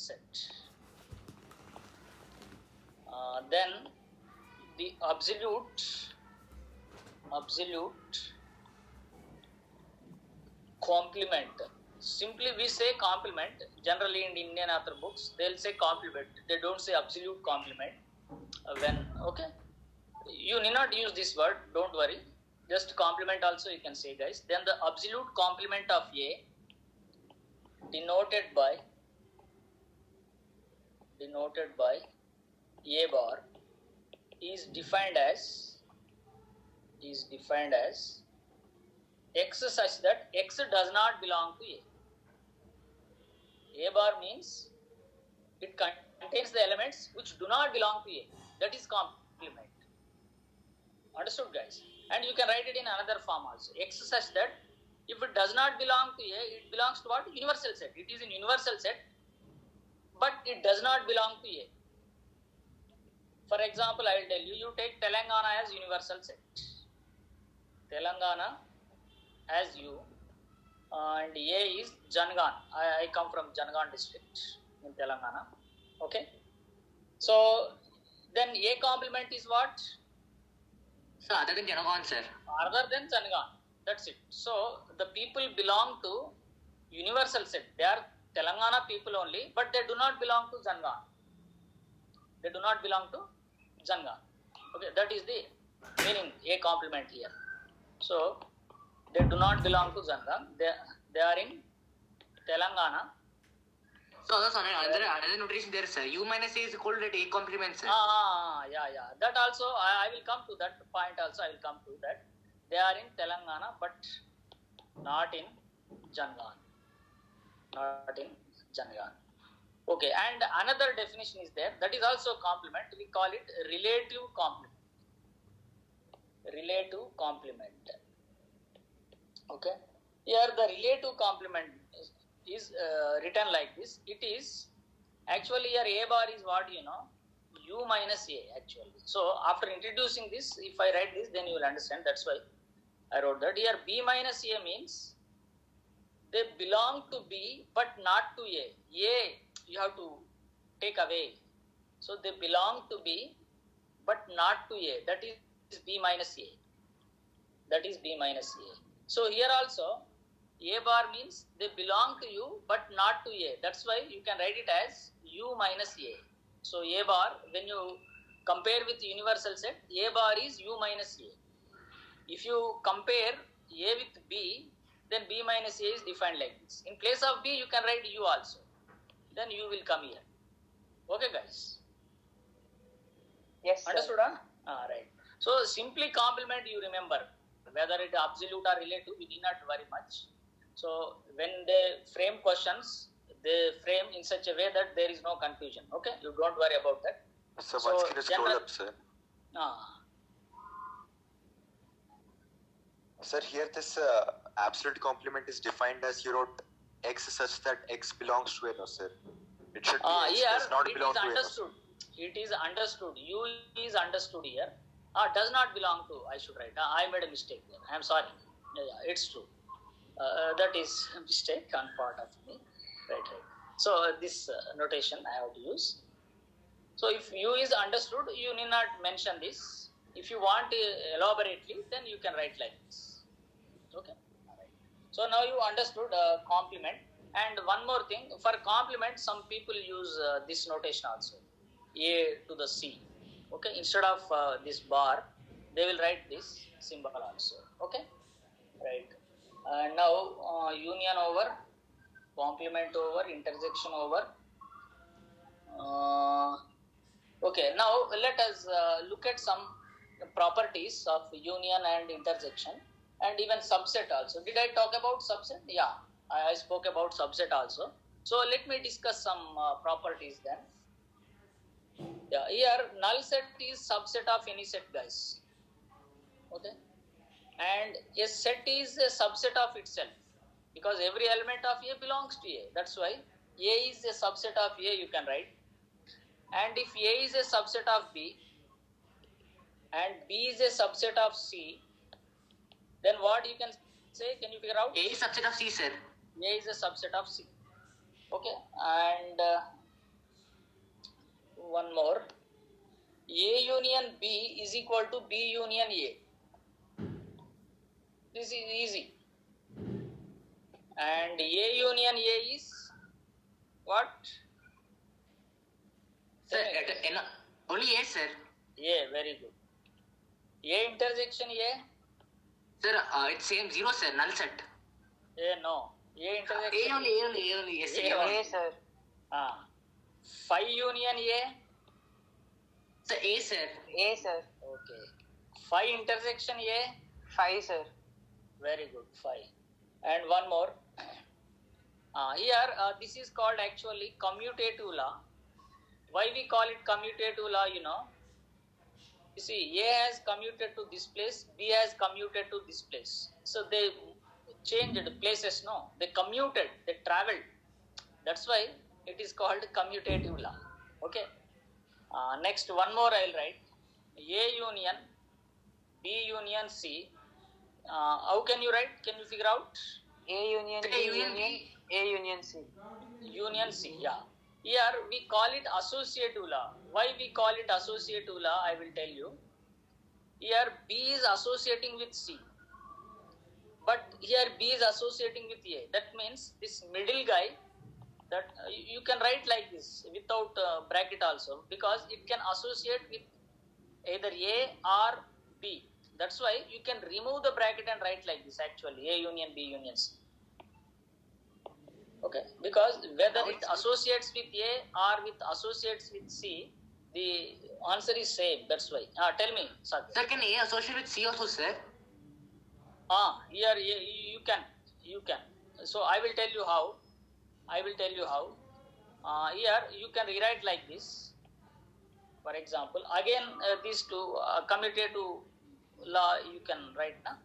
set. Then the absolute complement. Simply we say complement. Generally in Indian author books, they'll say complement. They don't say absolute complement. Okay, you need not use this word. Don't worry. Just complement also you can say, guys. Then the absolute complement of A, denoted by A bar, is defined as X such that X does not belong to A. A bar means it contains the elements which do not belong to A. That is complement. Understood, guys? And you can write it in another form also. X such that if it does not belong to A, it belongs to what? Universal set. It is in universal set, but it does not belong to A. For example, I will tell you, you take Telangana as universal set. Telangana as U, and A is Jangan. I come from Jangan district in Telangana. Okay. So then A complement is what? So other than Jangan, sir. Other than Jangan. That's it. So the people belong to universal set. They are Telangana people only, but they do not belong to Jangan. They do not belong to Jangan. Okay, that is the meaning A complement here. So they do not belong to Jangan. They are in Telangana. So another notation there, sir. U minus A is equal to A complement, sir. Yeah. That also I will come to that point. Also I will come to that. They are in Telangana, but not in Jangan. Okay, and another definition is there. That is also complement. We call it relative complement. Okay. Here the relative complement is written like this. It is actually here A bar is what U minus A actually. So after introducing this, if I write this, then you will understand. That's why I wrote that. Here B minus A means they belong to B but not to A. A you have to take away. So they belong to B but not to A. That is B minus A. So here also A bar means they belong to U but not to A. That's why you can write it as U minus A. So A bar, when you compare with universal set, A bar is U minus A. If you compare A with B, then B minus A is defined like this. In place of B, you can write U also. Then U will come here. Okay, guys? Yes, sir. Understood, huh? Right. So simply complement you remember. Whether it is absolute or relative, you need not worry much. So when they frame questions, they frame in such a way that there is no confusion. Okay? You don't worry about that. So once can you scroll up, sir? Sir, here this absolute complement is defined as you wrote X such that X belongs to A, sir. It should be X does not belong to A. It is understood. U is understood here. Does not belong to, I should write. I made a mistake there. I am sorry. Yeah, it's true. That is a mistake on part of me. Right. So this notation I have to use. So if U is understood, you need not mention this. If you want elaborately, then you can write like this. Okay. All right. So now you understood complement. And one more thing, for complement, some people use this notation also. A to the C. Okay. Instead of this bar, they will write this symbol also. Okay. Right. Now union over, complement over, intersection over. Okay. Now let us look at some properties of union and intersection, and even subset also. Did I talk about subset? Yeah, I spoke about subset also. So let me discuss some properties then. Yeah, here null set is subset of any set, guys. Okay. And a set is a subset of itself because every element of A belongs to A. That's why A is a subset of A, you can write. And if A is a subset of B and B is a subset of C, then what you can say? Can you figure out? A is subset of C, sir. A is a subset of C. Okay. And union B is equal to B union A. This is easy. And A union A is what? Sir, only A, sir. A, very good. A intersection A? Sir, it's same 0, sir, null set. A, no. A intersection A only, yes, sir. A, sir. Phi union A? Sir, A, sir. A, sir. Okay. Phi intersection A? 5, sir. Very good, phi. And one more. Here, this is called actually commutative law. Why we call it commutative law, you know? You see, A has commuted to this place, B has commuted to this place. So they changed places, no? They commuted, they traveled. That's why it is called commutative law. Okay. Next, one more I'll write. A union, B union C. How can you write? Can you figure out? A union B union, A union C. Union C, yeah. Here we call it associative law. Why we call it associative law, I will tell you. Here B is associating with C. But here B is associating with A. That means this middle guy, that you can write like this without bracket also, because it can associate with either A or B. That's why you can remove the bracket and write like this actually, A union B union C. Okay, because whether it associates with A or with associates with C, the answer is same. That's why. Tell me, Satya. Sir, can A associate with C also, sir? Here you can. So I will tell you how. Here you can rewrite like this. For example, again these two commutative law you can write now.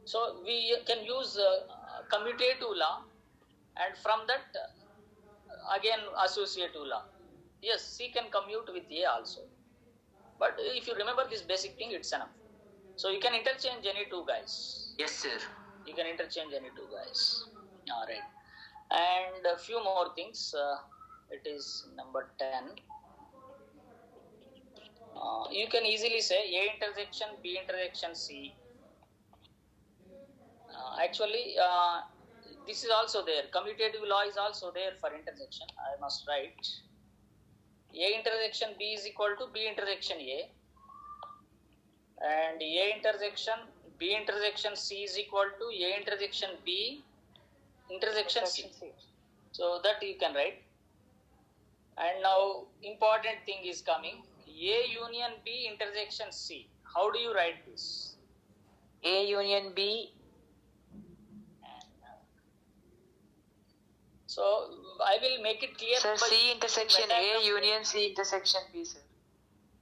So we can use commutative law, and from that again associative law. Yes, C can commute with A also. But if you remember this basic thing, it's enough. So you can interchange any two guys. Yes, sir. You can interchange any two guys. All right. And a few more things. It is number 10. You can easily say A intersection B intersection C. Actually, this is also there. Commutative law is also there for intersection. I must write. A intersection B is equal to B intersection A. And A intersection B intersection C is equal to A intersection B intersection C. So that you can write. And now important thing is coming. A union B intersection C. How do you write this? A union B. So I will make it clear. Sir, C intersection A union C intersection B, sir.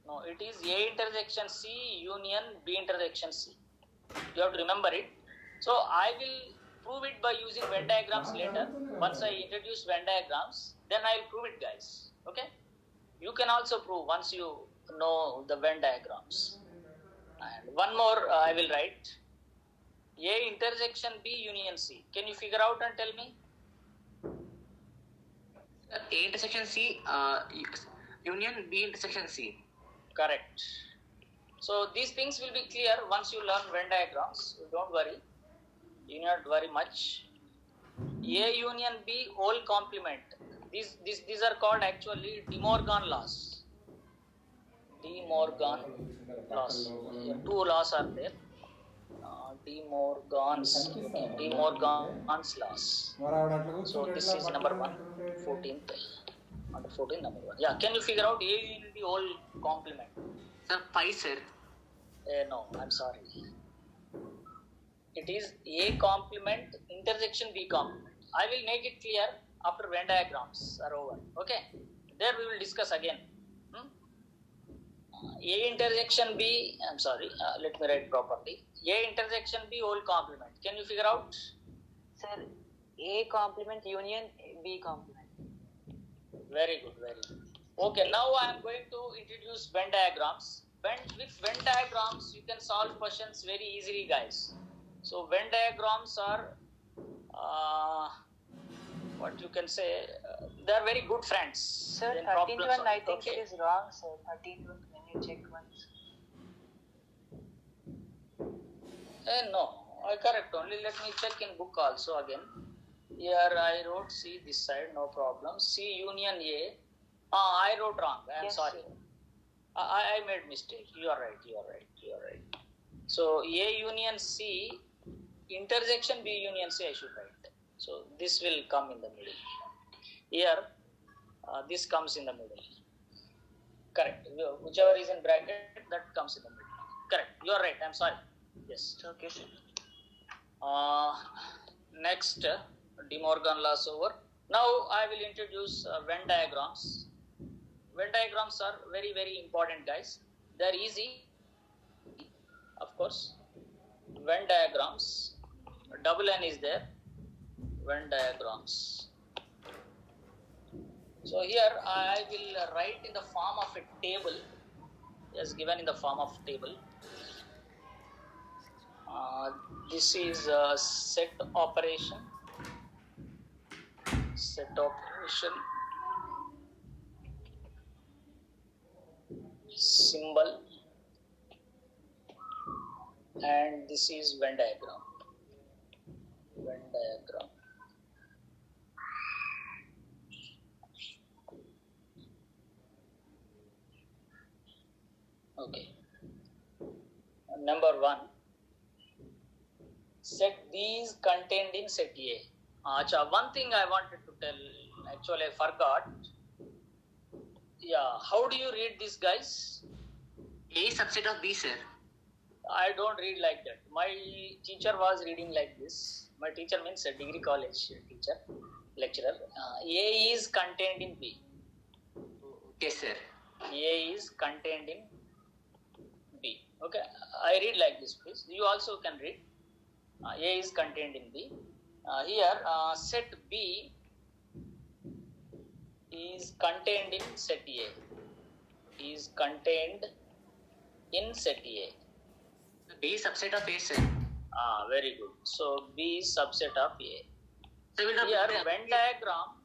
No, it is A intersection C union B intersection C. You have to remember it. So I will prove it by using Venn diagrams later. Once I introduce Venn diagrams, then I will prove it, guys. Okay? You can also prove once you know the Venn diagrams. And one more I will write. A intersection B union C. Can you figure out and tell me? A intersection C, union B intersection C. Correct. So these things will be clear once you learn Venn diagrams. Don't worry. You need not worry much. A union B whole complement. These are called actually De Morgan laws. De Morgan laws. Two laws are there. De Morgan's laws. So this is number 1, 14th. Under 14, number 1. Yeah, can you figure out A union B whole complement? Sir, pi, sir. No, I'm sorry. It is A complement intersection B complement. I will make it clear after Venn diagrams are over. Okay? There we will discuss again. A intersection B, I'm sorry, let me write properly. A intersection B whole complement. Can you figure out? Sir, A complement union B complement. Very good, very good. Okay, now I am going to introduce Venn diagrams. With Venn diagrams, you can solve questions very easily, guys. So Venn diagrams are what you can say they are very good friends. Sir, Then 13 problems to 1, I solve. think Okay. it is wrong, sir. 13 to 1, when you check once. No, I correct. Only let me check in book also again. Here I wrote C this side, no problem. C union A. I wrote wrong. I am Yes, sorry. sir. I made mistake. You are right. You are right. You are right. So A union C, intersection B union C, I should write. So this will come in the middle. Here, this comes in the middle. Correct. Whichever is in bracket, that comes in the middle. Correct. You are right. I am sorry. Yes. It's okay, sir. Next, De Morgan laws over. Now I will introduce Venn diagrams. Venn diagrams are very, very important, guys. They are easy, of course. Venn diagrams. Double N is there. Venn diagrams. So here I will write in the form of a table, as given in the form of table. This is a set operation. Set operation. Symbol. And this is Venn diagram. Venn diagram. Okay. Number 1. Set B is contained in set A. One thing I wanted to tell, actually I forgot. Yeah, how do you read this, guys? A is subset of B, sir. I don't read like that. My teacher was reading like this. My teacher means a degree college teacher, lecturer. A is contained in B. Okay, sir. A is contained in B. Okay, I read like this, please. You also can read. A is contained in B. Here, set B is contained in set A. Is contained in set A. B is subset of A, sir. Very good. So B is subset of A. So we'll Here, Venn diagram.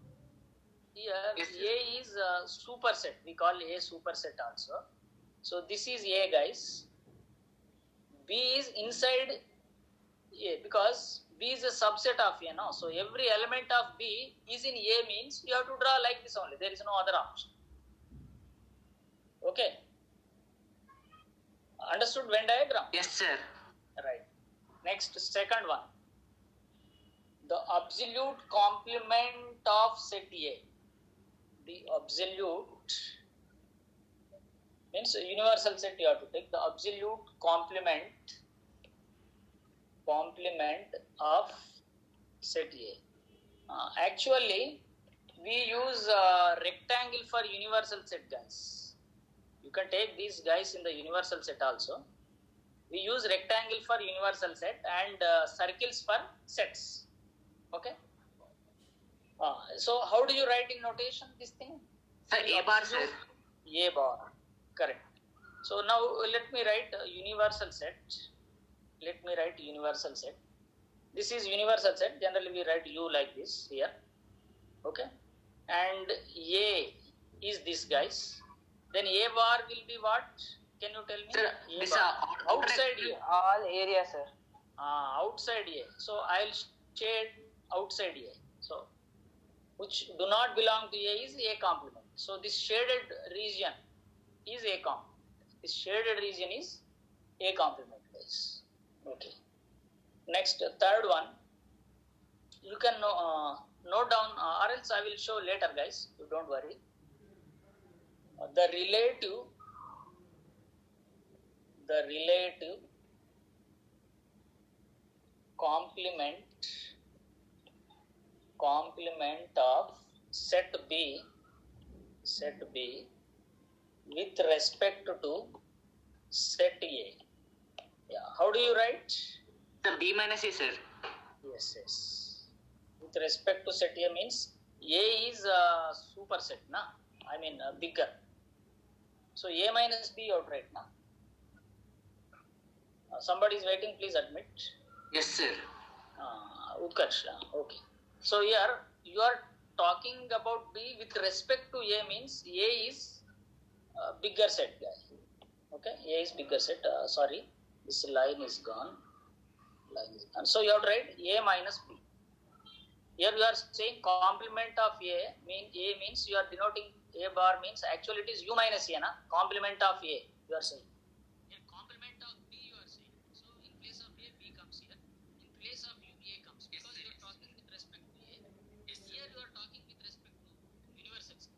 Here, Yes, sir. A is a superset. We call A superset also. So this is A, guys. B is inside A because B is a subset of A now. So every element of B is in A means you have to draw like this only. There is no other option. Okay. Understood Venn diagram? Yes, sir. Right. Next, second one. The absolute complement of set A. The absolute means universal set you have to take. The absolute complement of set A. Actually, we use rectangle for universal set, guys. You can take these guys in the universal set also. We use rectangle for universal set and circles for sets. Okay. So how do you write in notation this thing? Sir, A bar, sir. A bar. Correct. So now let me write a universal set. Let me write universal set. This is universal set. Generally we write U like this here. Okay. And A is this, guys. Then A bar will be what? Can you tell me? Sir, A this bar. Outside A. All area, sir. Outside A. So I'll shade outside A. So which do not belong to A is A complement. So this shaded region is A complement. This shaded region is A complement, guys. Okay. Next, third one. You can note down, or else I will show later, guys. You don't worry. The relative complement of set B with respect to set A. Yeah. How do you write? Sir, B minus A, sir. Yes. With respect to set A means A is a superset, na? I mean bigger. So A minus B outright, na? Somebody is waiting, please admit. Yes, sir. Utkarsh, okay. So here you are talking about B with respect to A means A is bigger set, guy. Okay, A is bigger set. Sorry, this line is gone. So you have to write A minus B. Here you are saying complement of A means you are denoting A bar means actually it is U minus A, na? Complement of A you are saying. Here complement of B you are saying. So in place of A, B comes here. In place of U, A comes. Because you are talking with respect to A. Here you are talking with respect to universal set.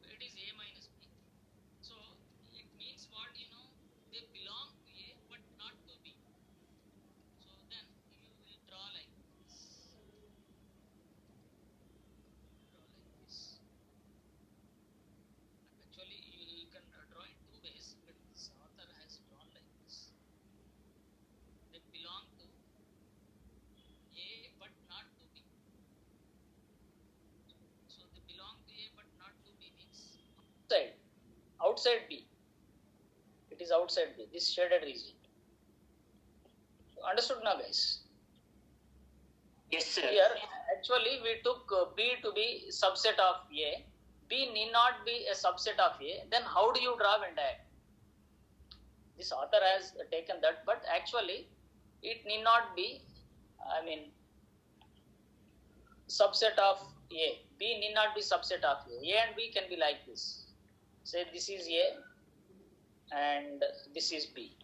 It is A minus B. So it means what, they belong to A but not to B. So then you will draw like this. Actually, you can draw in two ways, but this author has drawn like this. They belong to A but not to B. So they belong to A but not to B means outside B. It is outside B, this shaded region. Understood now, guys? Yes, sir. Here, actually, we took B to be subset of A. B need not be a subset of A. Then how do you draw Venn diagram? This author has taken that, but actually, it need not be, subset of A. B need not be subset of A. A and B can be like this. Say this is A and this is B.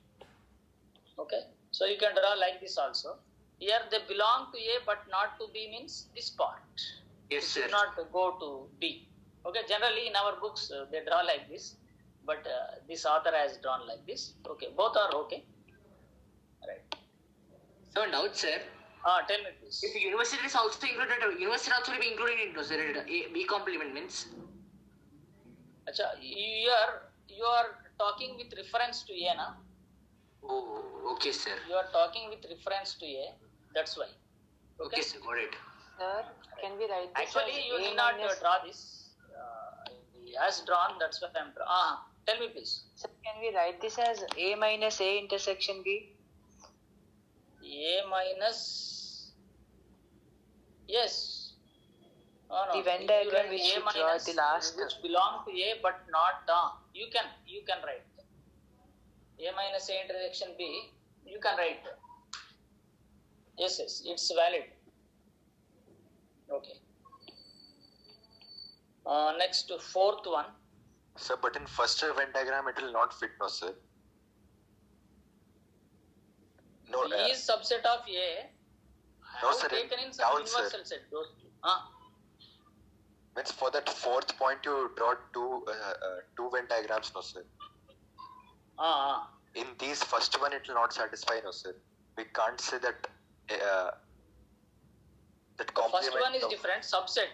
Okay? So you can draw like this also. Here they belong to A but not to B means this part. Yes, It sir. should not go to B. Okay, generally in our books they draw like this, but this author has drawn like this. Okay, both are okay. Right. So doubt, sir. Tell me please. If university is also included, university also will be included into sir. B complement means. Acha, you are talking with reference to A, na? Oh, okay, sir. You are talking with reference to A. That's why. Okay, sir. Got it. Sir, can we write this Actually, as you A need not minus- draw this. He has drawn. That's why I'm drawing. Tell me please. Sir, can we write this as A minus A intersection B? A minus. Yes. No. The Venn If you diagram write which A you draw minus, the last- which belong to A but not you can write A minus A intersection B. You can write. Yes, it's valid. Okay. Next, fourth one. Sir, but in first Venn diagram it will not fit, no sir. No, B is subset of A. I No, have sir, taken in some down, sir. universal set. Those two. means for that fourth point you draw two Venn diagrams, no sir. In these first one it will not satisfy, no sir. We can't say that that complement. First one is of- different, subset.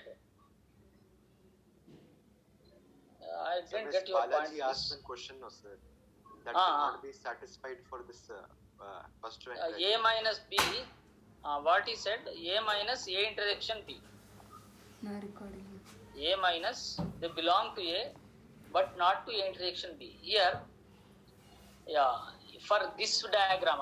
I Sir, didn't Ms. get your Balaji point. asked one question, no sir. That Ah, cannot be satisfied for this first Venn A diagram. minus B, what he said, A minus A intersection B. No recording. A minus, they belong to A, but not to A intersection B. Here, for this diagram,